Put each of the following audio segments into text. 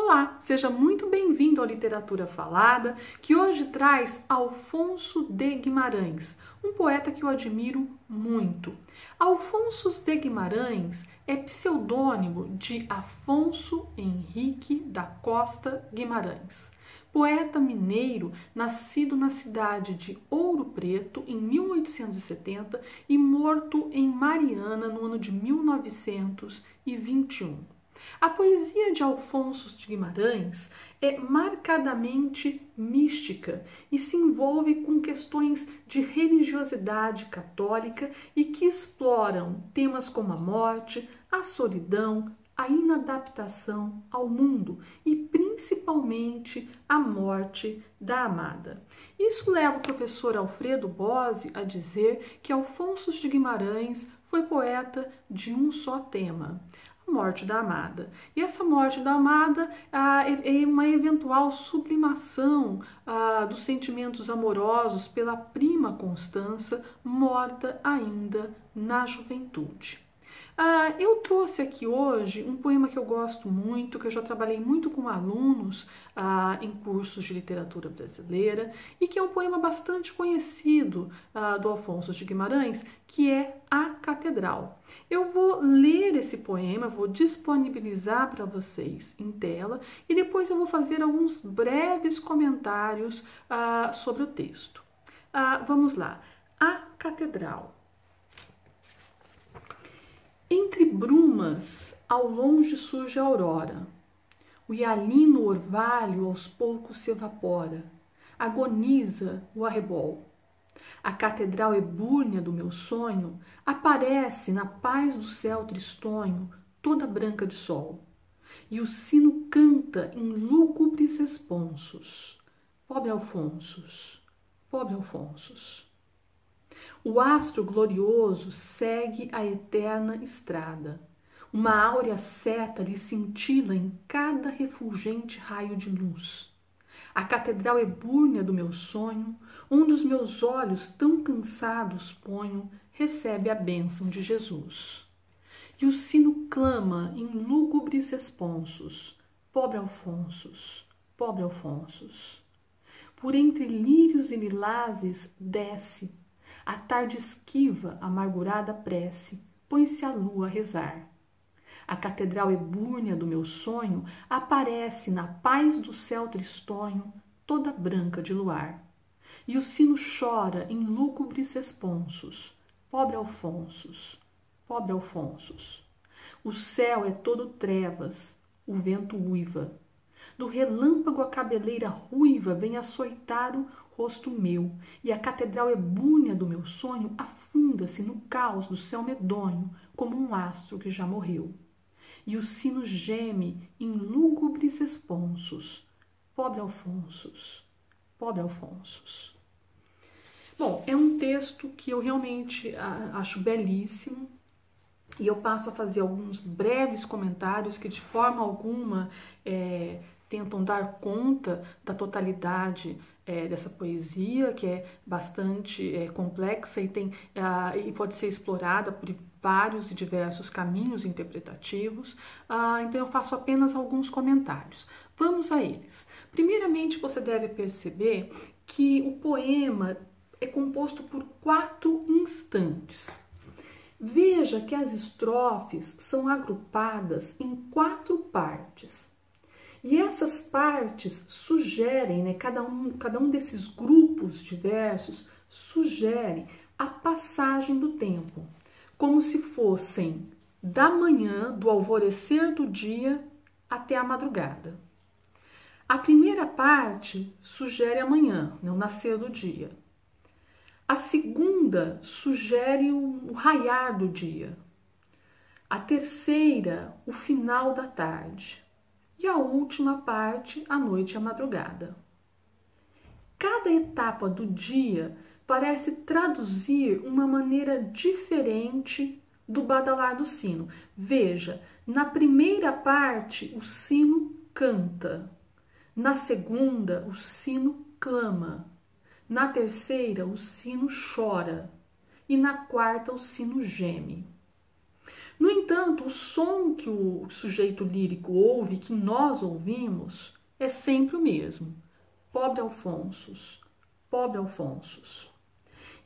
Olá, seja muito bem-vindo ao Literatura Falada, que hoje traz Alfonso de Guimarães, um poeta que eu admiro muito. Alfonso de Guimarães é pseudônimo de Afonso Henrique da Costa Guimarães, poeta mineiro nascido na cidade de Ouro Preto em 1870 e morto em Mariana no ano de 1921. A poesia de Alfonso de Guimarães é marcadamente mística e se envolve com questões de religiosidade católica e que exploram temas como a morte, a solidão, a inadaptação ao mundo e principalmente a morte da amada. Isso leva o professor Alfredo Bose a dizer que Alfonso de Guimarães foi poeta de um só tema: morte da amada. E essa morte da amada é uma eventual sublimação dos sentimentos amorosos pela prima Constança, morta ainda na juventude. Eu trouxe aqui hoje um poema que eu gosto muito, que eu já trabalhei muito com alunos em cursos de literatura brasileira e que é um poema bastante conhecido do Alfonso de Guimarães, que é A Catedral. Eu vou ler esse poema, vou disponibilizar para vocês em tela e depois eu vou fazer alguns breves comentários sobre o texto. Vamos lá. A Catedral. Entre brumas, ao longe surge a aurora. O hialino orvalho aos poucos se evapora. Agoniza o arrebol. A catedral ebúrnea do meu sonho aparece na paz do céu tristonho, toda branca de sol. E o sino canta em lúgubres responsos. Pobre Alfonsos, pobre Alfonsos. O astro glorioso segue a eterna estrada. Uma áurea seta lhe cintila em cada refulgente raio de luz. A catedral ebúrnea do meu sonho, onde os meus olhos tão cansados ponho, recebe a bênção de Jesus. E o sino clama em lúgubres responsos: pobre Alfonsos, pobre Alfonsos. Por entre lírios e lilazes desce. A tarde esquiva a amargurada prece, põe-se a lua a rezar. A catedral ebúrnea do meu sonho aparece na paz do céu tristonho, toda branca de luar. E o sino chora em lúgubres responsos: pobre Alfonsos, pobre Alfonsos. O céu é todo trevas, o vento uiva. Do relâmpago a cabeleira ruiva vem açoitar o rosto meu, e a catedral ebúrnea do meu sonho afunda-se no caos do céu medonho, como um astro que já morreu. E o sino geme em lúgubres responsos: pobre Alfonsos, pobre Alfonsos. Bom, é um texto que eu realmente acho belíssimo, e eu passo a fazer alguns breves comentários que de forma alguma tentam dar conta da totalidade dessa poesia, que é bastante complexa e pode ser explorada por vários e diversos caminhos interpretativos. Então eu faço apenas alguns comentários. Vamos a eles. Primeiramente, você deve perceber que o poema é composto por 4 instantes. Veja que as estrofes são agrupadas em 4 partes. E essas partes sugerem, cada um desses grupos de versos sugere a passagem do tempo, como se fossem da manhã, do alvorecer do dia até a madrugada. A primeira parte sugere a manhã, o nascer do dia. A segunda sugere o raiar do dia. A terceira, o final da tarde. E a última parte, a noite e a madrugada. Cada etapa do dia parece traduzir uma maneira diferente do badalar do sino. Veja, na primeira parte o sino canta, na segunda o sino clama, na terceira o sino chora e na quarta o sino geme. No entanto, o som que o sujeito lírico ouve, que nós ouvimos, é sempre o mesmo. Pobre Alfonsos, pobre Alfonsos.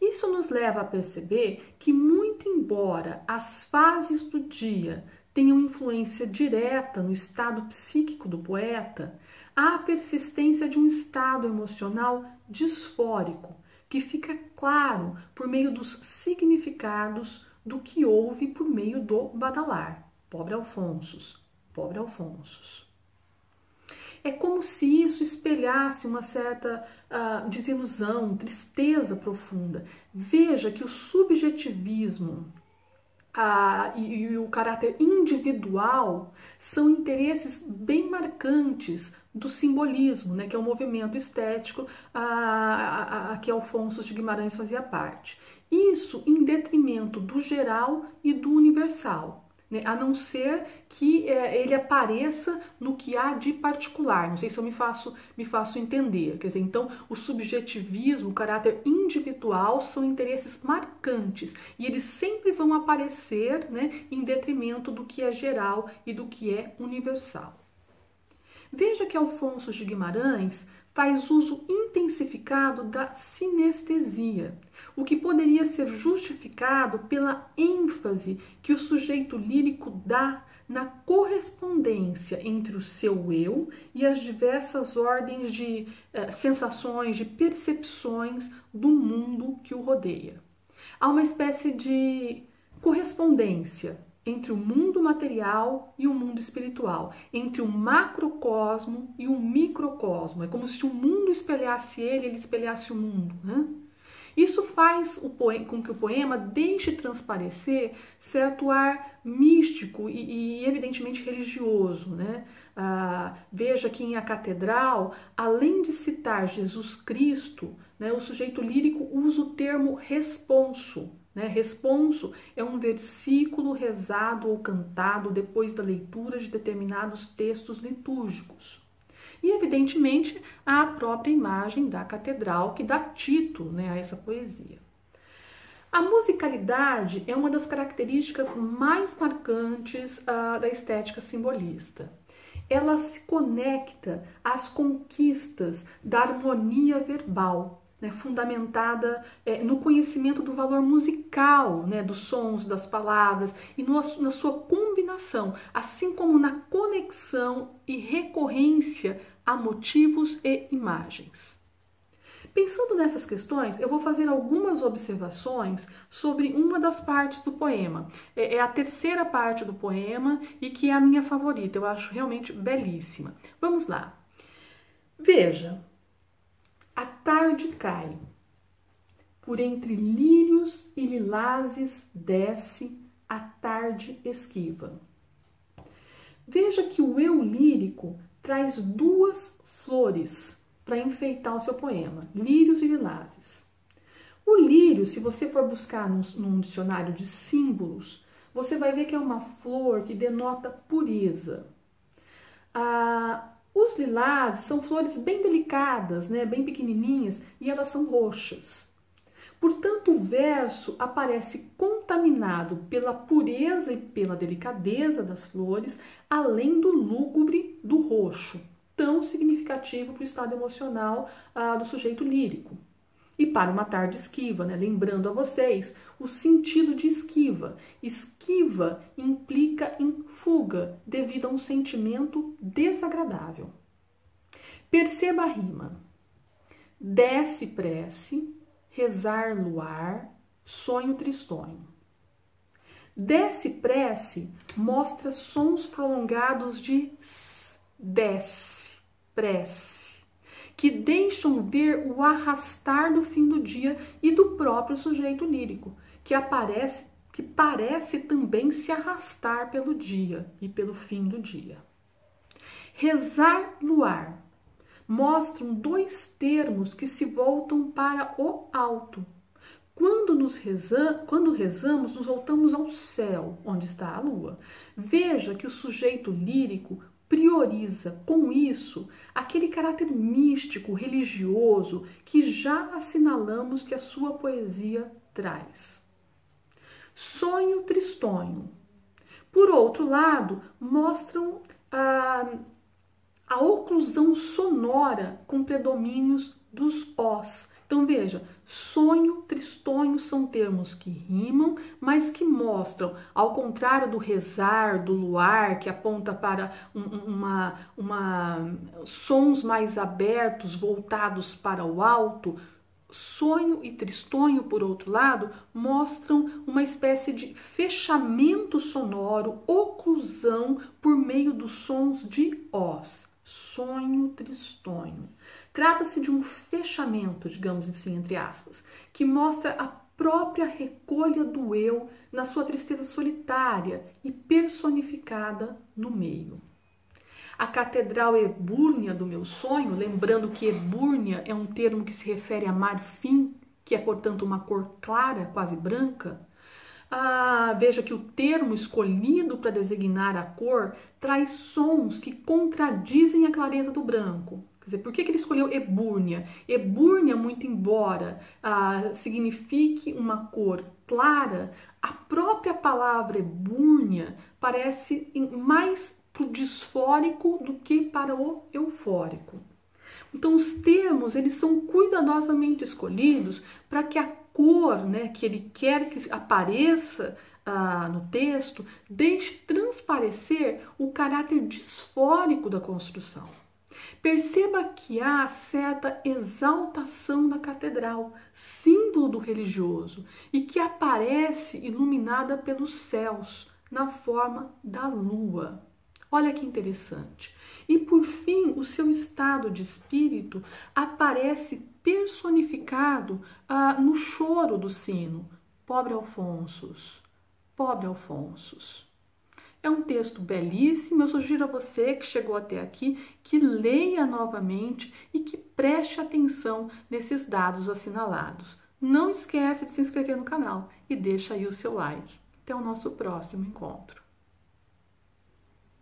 Isso nos leva a perceber que, muito embora as fases do dia tenham influência direta no estado psíquico do poeta, há a persistência de um estado emocional disfórico, que fica claro por meio dos significados do que ouve por meio do badalar. Pobre Alfonsos, pobre Alfonsos. É como se isso espelhasse uma certa desilusão, tristeza profunda. Veja que o subjetivismo e o caráter individual são interesses bem marcantes do simbolismo, né, que é o movimento estético a que Alfonso de Guimarães fazia parte. Isso em detrimento do geral e do universal, né, a não ser que ele apareça no que há de particular. Não sei se eu me faço entender. Quer dizer, então, o subjetivismo, o caráter individual são interesses marcantes e eles sempre vão aparecer, né, em detrimento do que é geral e do que é universal. Veja que Alfonso de Guimarães faz uso intensificado da sinestesia, o que poderia ser justificado pela ênfase que o sujeito lírico dá na correspondência entre o seu eu e as diversas ordens de sensações, de percepções do mundo que o rodeia. Há uma espécie de correspondência entre o mundo material e o mundo espiritual, entre o macrocosmo e o microcosmo. É como se o mundo espelhasse ele espelhasse o mundo, né? Isso faz com que o poema deixe transparecer certo ar místico e evidentemente religioso, né? Veja que em A Catedral, além de citar Jesus Cristo, né, o sujeito lírico usa o termo responso. Né? Responso é um versículo rezado ou cantado depois da leitura de determinados textos litúrgicos. E, evidentemente, a própria imagem da catedral que dá título, né, a essa poesia. A musicalidade é uma das características mais marcantes da estética simbolista. Ela se conecta às conquistas da harmonia verbal, né, fundamentada no conhecimento do valor musical, né, dos sons, das palavras e na sua combinação, assim como na conexão e recorrência a motivos e imagens. Pensando nessas questões, eu vou fazer algumas observações sobre uma das partes do poema. É a terceira parte do poema e que é a minha favorita, eu acho realmente belíssima. Vamos lá. Veja. A tarde cai, por entre lírios e lilazes desce a tarde esquiva. Veja que o eu lírico traz duas flores para enfeitar o seu poema, lírios e lilazes. O lírio, se você for buscar num dicionário de símbolos, você vai ver que é uma flor que denota pureza. Os lilazes são flores bem delicadas, né, bem pequenininhas, e elas são roxas. Portanto, o verso aparece contaminado pela pureza e pela delicadeza das flores, além do lúgubre do roxo, tão significativo para o estado emocional do sujeito lírico. E para uma tarde esquiva, né, lembrando a vocês o sentido de esquiva. Esquiva implica em fuga, devido a um sentimento desagradável. Perceba a rima. Desce prece, rezar luar, sonho tristonho. Desce prece mostra sons prolongados de s, desce, prece, que deixam ver o arrastar do fim do dia e do próprio sujeito lírico, que parece também se arrastar pelo dia e pelo fim do dia. Rezar luar mostram dois termos que se voltam para o alto. Quando rezamos, nos voltamos ao céu, onde está a lua. Veja que o sujeito lírico prioriza, com isso, aquele caráter místico, religioso, que já assinalamos que a sua poesia traz. Sonho tristonho. Por outro lado, mostram a oclusão sonora com predomínios dos Os. Então veja, sonho, tristonho são termos que rimam, mas que mostram, ao contrário do rezar, do luar, que aponta para sons mais abertos, voltados para o alto, sonho e tristonho, por outro lado, mostram uma espécie de fechamento sonoro, oclusão por meio dos sons de Os. Sonho, tristonho. Trata-se de um fechamento, digamos assim, entre aspas, que mostra a própria recolha do eu na sua tristeza solitária e personificada no meio. A catedral ebúrnea do meu sonho, lembrando que ebúrnea é um termo que se refere a marfim, que é, portanto, uma cor clara, quase branca. Veja que o termo escolhido para designar a cor traz sons que contradizem a clareza do branco. Quer dizer, por que ele escolheu ebúrnea? Ebúrnea, muito embora signifique uma cor clara, a própria palavra ebúrnea parece mais para o disfórico do que para o eufórico. Então, os termos, eles são cuidadosamente escolhidos para que a cor, né, que ele quer que apareça no texto, deixe transparecer o caráter disfórico da construção. Perceba que há certa exaltação da catedral, símbolo do religioso, e que aparece iluminada pelos céus, na forma da lua. Olha que interessante. E por fim, o seu estado de espírito aparece personificado no choro do sino. Pobre Alfonsos, pobre Alfonsos. É um texto belíssimo, eu sugiro a você que chegou até aqui que leia novamente e que preste atenção nesses dados assinalados. Não esquece de se inscrever no canal e deixa aí o seu like. Até o nosso próximo encontro.